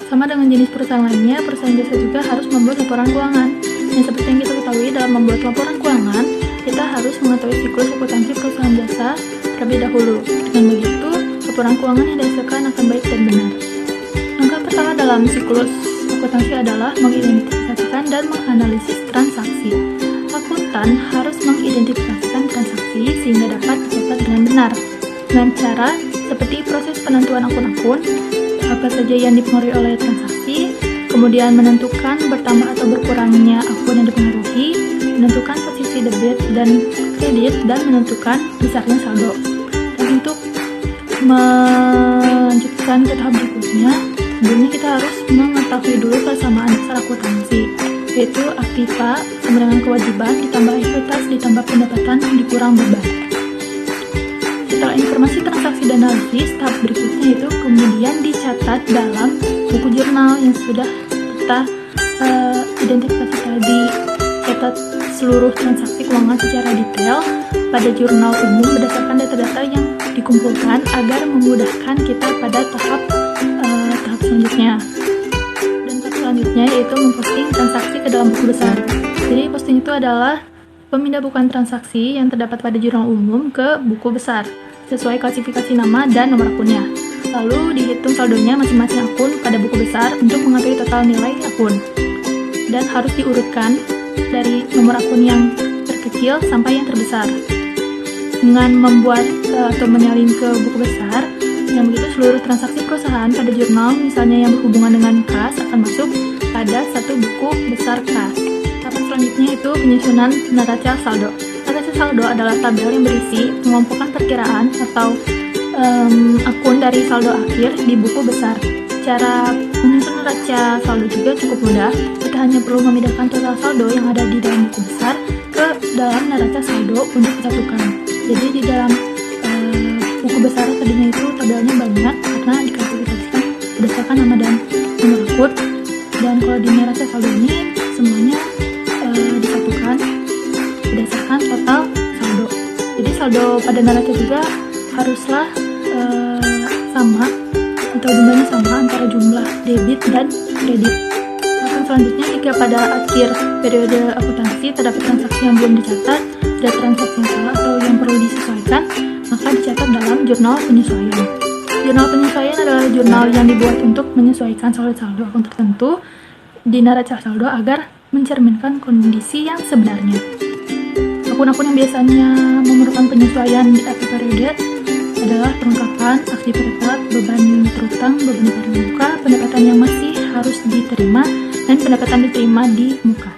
Sama dengan jenis perusahaan lainnya, perusahaan jasa juga harus membuat laporan keuangan. Dan seperti yang kita ketahui, dalam membuat laporan keuangan, kita harus mengetahui siklus akuntansi perusahaan jasa terlebih dahulu. Dengan begitu, laporan keuangan yang dihasilkan akan baik dan benar. Langkah pertama dalam siklus akuntansi adalah mengidentifikasikan dan menganalisis transaksi. Akuntan harus mengidentifikasikan transaksi sehingga dapat dicatat dengan benar. Dengan cara seperti proses penentuan akun-akun, apa saja yang dipengaruhi oleh transaksi, kemudian menentukan bertambah atau berkurangnya akun yang dipengaruhi, menentukan posisi debit dan kredit, dan menentukan besarnya saldo. Dan untuk melanjutkan ke tahap berikutnya, sebelumnya kita harus mengetahui dulu persamaan dasar akuntansi, yaitu aktiva sama dengan kewajiban ditambah ekuitas ditambah pendapatan dikurang beban. Setelah informasi transaksi dan analisis, tahap berikutnya itu kemudian dicatat dalam buku jurnal yang sudah kita identifikasi tadi. Catat seluruh transaksi keuangan secara detail pada jurnal umum berdasarkan data-data yang dikumpulkan agar memudahkan kita pada tahap selanjutnya. Dan tahap selanjutnya yaitu memposting transaksi ke dalam buku besar. Jadi posting itu adalah pemindahan transaksi yang terdapat pada jurnal umum ke buku besar sesuai klasifikasi nama dan nomor akunnya. Lalu dihitung saldonya masing-masing akun pada buku besar untuk mengetahui total nilai akun. Dan harus diurutkan dari nomor akun yang terkecil sampai yang terbesar. Dengan membuat atau menyalin ke buku besar, yang begitu seluruh transaksi perusahaan pada jurnal, misalnya yang berhubungan dengan kas, akan masuk pada satu buku besar kas. Tahap selanjutnya itu penyusunan neraca saldo. Neraca saldo adalah tabel yang berisi pengelompokan perkiraan atau akun dari saldo akhir di buku besar. Cara menyusun neraca saldo juga cukup mudah. Kita hanya perlu memindahkan total saldo yang ada di dalam buku besar ke dalam neraca saldo untuk disatukan. Jadi di dalam buku besar tadinya itu tabelnya banyak karena diklasifikasikan berdasarkan nama dan nomor akun. Dan kalau di neraca saldo ini semuanya disatukan berdasarkan total saldo. Jadi saldo pada neraca juga haruslah sama atau jumlahnya sama antara jumlah debit dan kredit. Nah, selanjutnya jika pada akhir periode akuntansi terdapat transaksi yang belum dicatat, ada transaksi yang salah atau yang perlu disesuaikan, maka dicatat dalam jurnal penyesuaian. Jurnal penyesuaian adalah jurnal yang dibuat untuk menyesuaikan saldo-saldo akun tertentu di neraca saldo agar mencerminkan kondisi yang sebenarnya. Akun-akun yang biasanya memerlukan penyesuaian di akhir periode adalah perlengkapan, aktivitas, beban terutang, beban muka, pendapatan yang masih harus diterima, dan pendapatan diterima di muka.